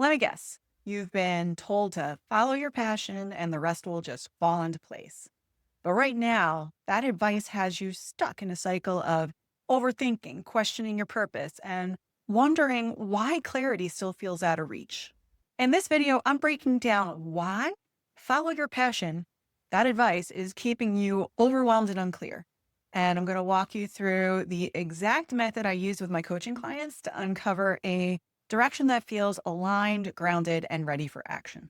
Let me guess. You've been told to follow your passion and the rest will just fall into place. But right now, that advice has you stuck in a cycle of overthinking, questioning your purpose, and wondering why clarity still feels out of reach. In this video, I'm breaking down why follow your passion, that advice is keeping you overwhelmed and unclear. And I'm going to walk you through the exact method I use with my coaching clients to uncover a direction that feels aligned, grounded, and ready for action.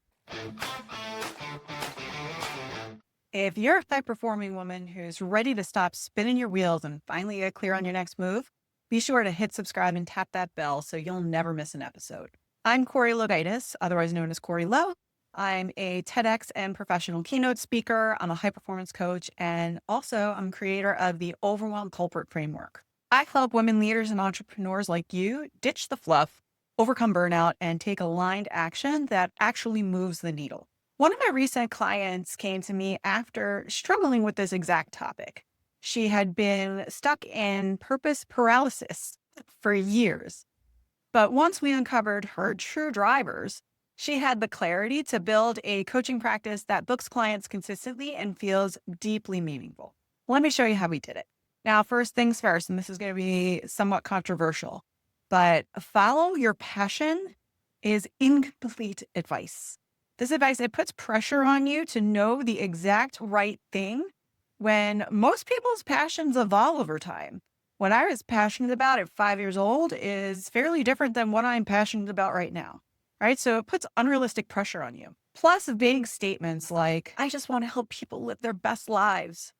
If you're a high performing woman who's ready to stop spinning your wheels and finally get clear on your next move, be sure to hit subscribe and tap that bell so you'll never miss an episode. I'm Corey Logaitis, otherwise known as Corey Lowe. I'm a TEDx and professional keynote speaker. I'm a high performance coach, and also I'm creator of the Overwhelm Culprit Framework. I help women leaders and entrepreneurs like you ditch the fluff, overcome burnout, and take aligned action that actually moves the needle. One of my recent clients came to me after struggling with this exact topic. She had been stuck in purpose paralysis for years. But once we uncovered her true drivers, she had the clarity to build a coaching practice that books clients consistently and feels deeply meaningful. Let me show you how we did it. Now, first things first, and this is going to be somewhat controversial, but follow your passion is incomplete advice. This advice, it puts pressure on you to know the exact right thing when most people's passions evolve over time. What I was passionate about at 5 years old is fairly different than what I'm passionate about right now, right? So it puts unrealistic pressure on you. Plus, vague statements like, I just want to help people live their best lives,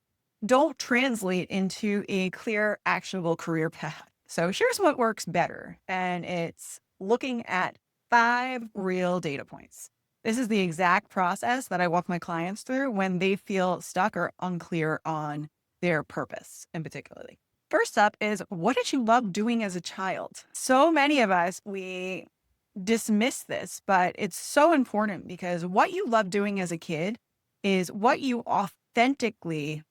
don't translate into a clear, actionable career path. So here's what works better, and it's looking at 5 real data points. This is the exact process that I walk my clients through when they feel stuck or unclear on their purpose in particularly. First up is, what did you love doing as a child? So many of us, we dismiss this, but it's so important because what you love doing as a kid is what you authentically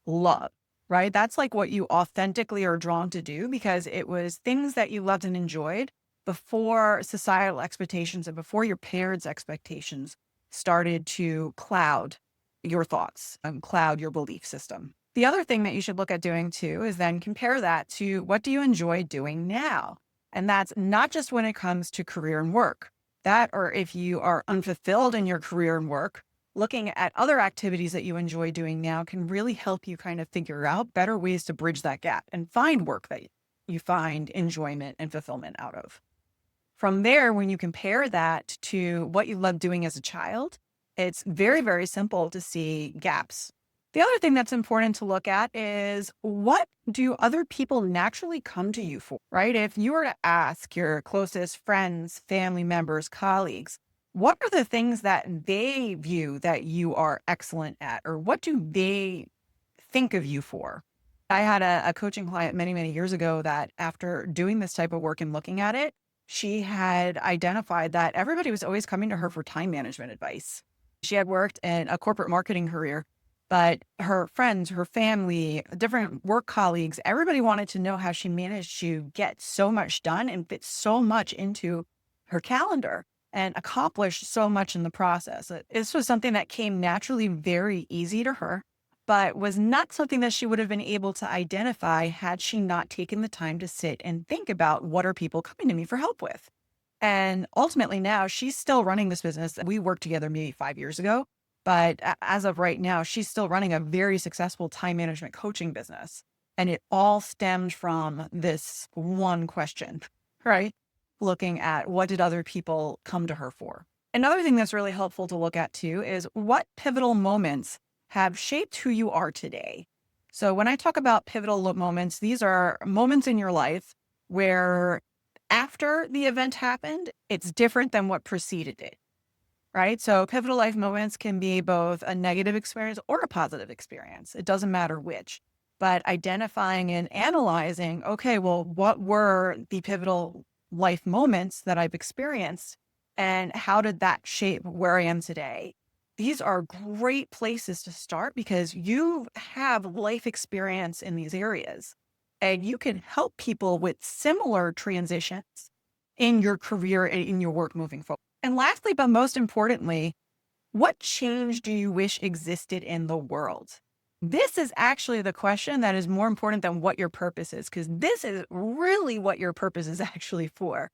love, right? That's like what you authentically are drawn to do because it was things that you loved and enjoyed before societal expectations and before your parents' expectations started to cloud your thoughts and cloud your belief system. The other thing that you should look at doing too is then compare that to, what do you enjoy doing now? And that's not just when it comes to career and work. That, or if you are unfulfilled in your career and work, looking at other activities that you enjoy doing now can really help you kind of figure out better ways to bridge that gap and find work that you find enjoyment and fulfillment out of. From there, when you compare that to what you loved doing as a child, it's very, very simple to see gaps. The other thing that's important to look at is, what do other people naturally come to you for, right? If you were to ask your closest friends, family members, colleagues, what are the things that they view that you are excellent at, or what do they think of you for? I had a coaching client many, many years ago that after doing this type of work and looking at it, she had identified that everybody was always coming to her for time management advice. She had worked in a corporate marketing career, but her friends, her family, different work colleagues, everybody wanted to know how she managed to get so much done and fit so much into her calendar and accomplish so much in the process. This was something that came naturally very easy to her, but was not something that she would have been able to identify had she not taken the time to sit and think about, what are people coming to me for help with? And ultimately now she's still running this business. We worked together maybe 5 years ago, but as of right now, she's still running a very successful time management coaching business. And it all stemmed from this one question, right? Looking at, what did other people come to her for? Another thing that's really helpful to look at too is, what pivotal moments have shaped who you are today. So when I talk about pivotal moments, these are moments in your life where after the event happened, it's different than what preceded it, right? So pivotal life moments can be both a negative experience or a positive experience. It doesn't matter which, but identifying and analyzing, okay, well, what were the pivotal life moments that I've experienced and how did that shape where I am today? These are great places to start because you have life experience in these areas and you can help people with similar transitions in your career and in your work moving forward. And lastly, but most importantly, what change do you wish existed in the world? This is actually the question that is more important than what your purpose is, because this is really what your purpose is actually for.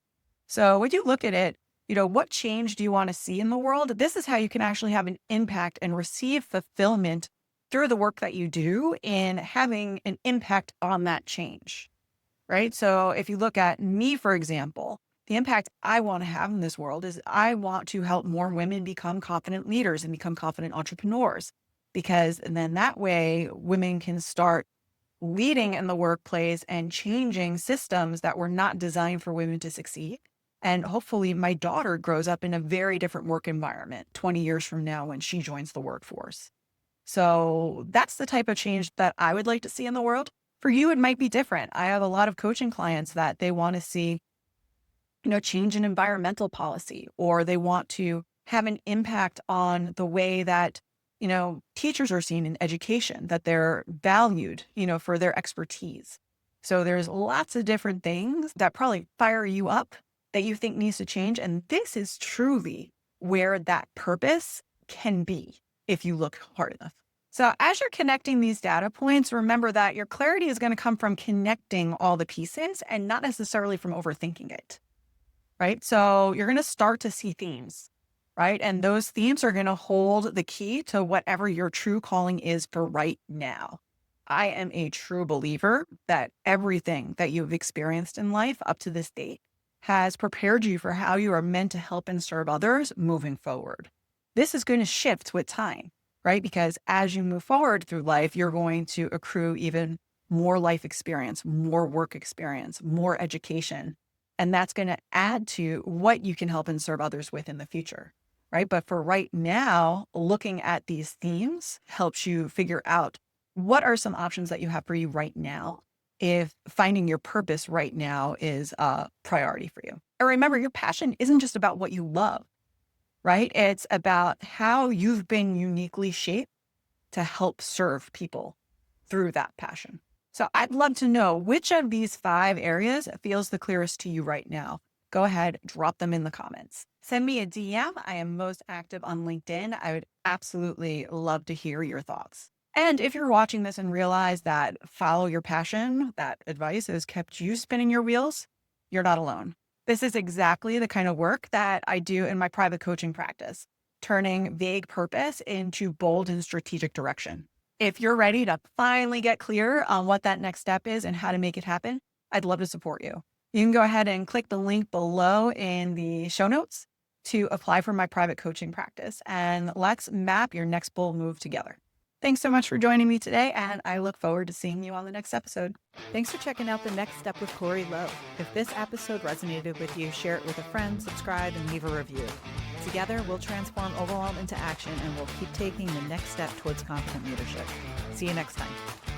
So when you look at it, what change do you want to see in the world? This is how you can actually have an impact and receive fulfillment through the work that you do in having an impact on that change, right? So if you look at me, for example, the impact I want to have in this world is I want to help more women become confident leaders and become confident entrepreneurs, because then that way women can start leading in the workplace and changing systems that were not designed for women to succeed. And hopefully my daughter grows up in a very different work environment 20 years from now when she joins the workforce. So that's the type of change that I would like to see in the world. For you, it might be different. I have a lot of coaching clients that they want to see, change in environmental policy, or they want to have an impact on the way that, teachers are seen in education, that they're valued, for their expertise. So there's lots of different things that probably fire you up that you think needs to change. And this is truly where that purpose can be if you look hard enough. So as you're connecting these data points, remember that your clarity is going to come from connecting all the pieces and not necessarily from overthinking it, right? So you're going to start to see themes, right? And those themes are going to hold the key to whatever your true calling is for right now. I am a true believer that everything that you've experienced in life up to this date has prepared you for how you are meant to help and serve others moving forward. This is going to shift with time, right? Because as you move forward through life, you're going to accrue even more life experience, more work experience, more education. And that's going to add to what you can help and serve others with in the future, right? But for right now, looking at these themes helps you figure out what are some options that you have for you right now, if finding your purpose right now is a priority for you. And remember, your passion isn't just about what you love, right? It's about how you've been uniquely shaped to help serve people through that passion. So I'd love to know which of these 5 areas feels the clearest to you right now. Go ahead, drop them in the comments. Send me a DM. I am most active on LinkedIn. I would absolutely love to hear your thoughts. And if you're watching this and realize that follow your passion, that advice has kept you spinning your wheels, you're not alone. This is exactly the kind of work that I do in my private coaching practice, turning vague purpose into bold and strategic direction. If you're ready to finally get clear on what that next step is and how to make it happen, I'd love to support you. You can go ahead and click the link below in the show notes to apply for my private coaching practice, and let's map your next bold move together. Thanks so much for joining me today, and I look forward to seeing you on the next episode. Thanks for checking out The Next Step with Corey Lowe. If this episode resonated with you, share it with a friend, subscribe, and leave a review. Together, we'll transform overwhelm into action, and we'll keep taking the next step towards confident leadership. See you next time.